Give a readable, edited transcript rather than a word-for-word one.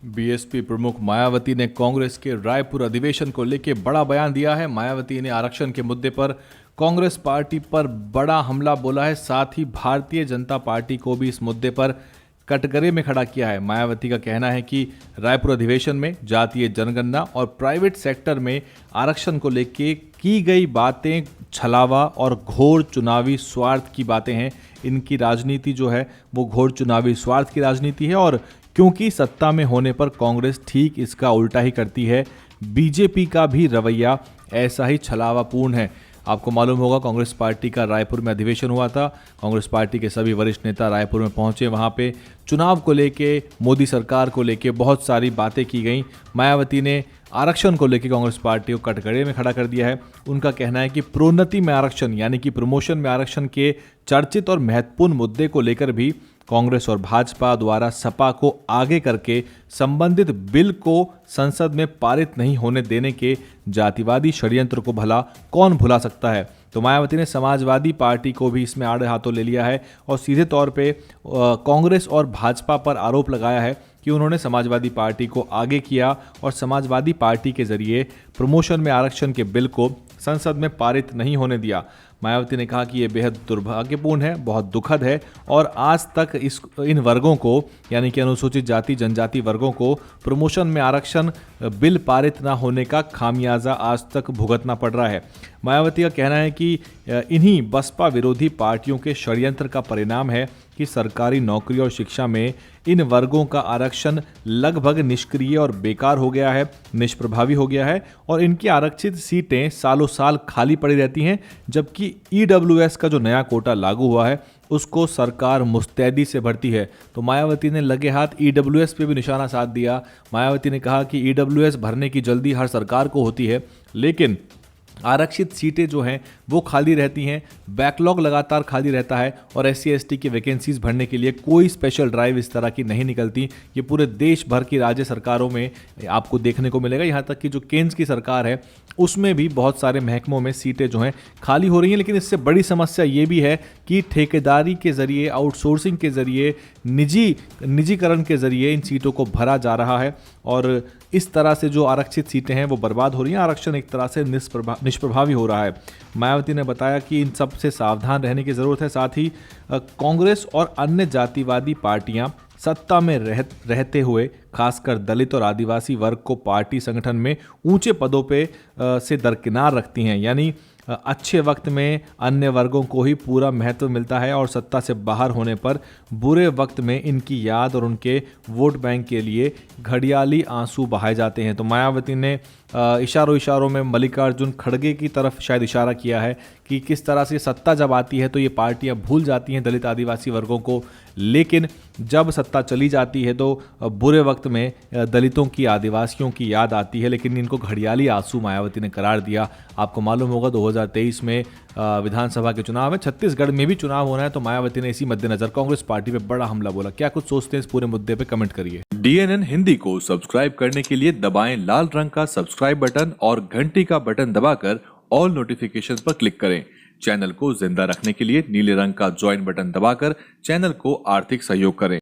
BSP प्रमुख मायावती ने कांग्रेस के रायपुर अधिवेशन को लेकर बड़ा बयान दिया है। मायावती ने आरक्षण के मुद्दे पर कांग्रेस पार्टी पर बड़ा हमला बोला है। साथ ही भारतीय जनता पार्टी को भी इस मुद्दे पर कटघरे में खड़ा किया है। मायावती का कहना है कि रायपुर अधिवेशन में जातीय जनगणना और प्राइवेट सेक्टर में आरक्षण को लेकर की गई बातें छलावा और घोर चुनावी स्वार्थ की बातें हैं। इनकी राजनीति जो है वो घोर चुनावी स्वार्थ की राजनीति है और क्योंकि सत्ता में होने पर कांग्रेस ठीक इसका उल्टा ही करती है। बीजेपी का भी रवैया ऐसा ही छलावापूर्ण है। आपको मालूम होगा कांग्रेस पार्टी का रायपुर में अधिवेशन हुआ था। कांग्रेस पार्टी के सभी वरिष्ठ नेता रायपुर में पहुंचे। वहां पे चुनाव को लेके, मोदी सरकार को लेके बहुत सारी बातें की गई। मायावती ने आरक्षण को लेकर कांग्रेस पार्टी को कटघरे में खड़ा कर दिया है। उनका कहना है कि प्रोन्नति में आरक्षण यानी कि प्रमोशन में आरक्षण के चर्चित और महत्वपूर्ण मुद्दे को लेकर भी कांग्रेस और भाजपा द्वारा सपा को आगे करके संबंधित बिल को संसद में पारित नहीं होने देने के जातिवादी षड्यंत्र को भला कौन भुला सकता है। तो मायावती ने समाजवादी पार्टी को भी इसमें आड़े हाथों ले लिया है और सीधे तौर पे कांग्रेस और भाजपा पर आरोप लगाया है कि उन्होंने समाजवादी पार्टी को आगे किया और समाजवादी पार्टी के जरिए प्रमोशन में आरक्षण के बिल को संसद में पारित नहीं होने दिया। मायावती ने कहा कि यह बेहद दुर्भाग्यपूर्ण है, बहुत दुखद है और आज तक इन वर्गों को यानी कि अनुसूचित जाति जनजाति वर्गों को प्रमोशन में आरक्षण बिल पारित न होने का खामियाजा आज तक भुगतना पड़ रहा है। मायावती का कहना है कि इन्हीं बसपा विरोधी पार्टियों के षड्यंत्र का परिणाम है कि सरकारी नौकरी और शिक्षा में इन वर्गों का आरक्षण लगभग निष्क्रिय और बेकार हो गया है, निष्प्रभावी हो गया है और इनकी आरक्षित सीटें सालों साल खाली पड़ी रहती हैं। जबकि ईडब्ल्यूएस का जो नया कोटा लागू हुआ है उसको सरकार मुस्तैदी से भरती है। तो मायावती ने लगे हाथ ईडब्ल्यूएस पे भी निशाना साध दिया। मायावती ने कहा कि ईडब्ल्यूएस भरने की जल्दी हर सरकार को होती है, लेकिन आरक्षित सीटें जो हैं वो खाली रहती हैं, बैकलॉग लगातार खाली रहता है और SC ST की वैकेंसीज भरने के लिए कोई स्पेशल ड्राइव इस तरह की नहीं निकलती। ये पूरे देश भर की राज्य सरकारों में आपको देखने को मिलेगा। यहाँ तक कि जो केंद्र की सरकार है उसमें भी बहुत सारे महकमों में सीटें जो हैं खाली हो रही हैं। लेकिन इससे बड़ी समस्या ये भी है कि ठेकेदारी के ज़रिए, आउटसोर्सिंग के ज़रिए, निजीकरण के ज़रिए इन सीटों को भरा जा रहा है और इस तरह से जो आरक्षित सीटें हैं वो बर्बाद हो रही हैं। आरक्षण एक तरह से निष्प्रभावी हो रहा है। मायावती ने बताया कि इन सब से सावधान रहने की ज़रूरत है। साथ ही कांग्रेस और अन्य जातिवादी पार्टियां सत्ता में रहते हुए खासकर दलित और आदिवासी वर्ग को पार्टी संगठन में ऊंचे पदों पे से दरकिनार रखती हैं। यानी अच्छे वक्त में अन्य वर्गों को ही पूरा महत्व मिलता है और सत्ता से बाहर होने पर बुरे वक्त में इनकी याद और उनके वोट बैंक के लिए घड़ियाली आंसू बहाए जाते हैं। तो मायावती ने इशारों में मल्लिकार्जुन खड़गे की तरफ शायद इशारा किया है कि किस तरह से सत्ता जब आती है तो ये पार्टियां भूल जाती हैं दलित आदिवासी वर्गों को, लेकिन जब सत्ता चली जाती है तो बुरे वक्त में दलितों की, आदिवासियों की याद आती है। लेकिन इनको घड़ियाली आंसू मायावती ने करार दिया। आपको मालूम होगा 2023 में विधानसभा के चुनाव है, छत्तीसगढ़ में भी चुनाव होना है। तो मायावती ने इसी मद्देनजर कांग्रेस पार्टी पे बड़ा हमला बोला। क्या कुछ सोचते हैं इस पूरे मुद्दे पे, कमेंट करिए। DNN हिंदी को सब्सक्राइब करने के लिए दबाएं लाल रंग का सब्सक्राइब बटन और घंटी का बटन दबाकर ऑल नोटिफिकेशंस पर क्लिक करें। चैनल को जिंदा रखने के लिए नीले रंग का ज्वाइन बटन दबाकर चैनल को आर्थिक सहयोग करें।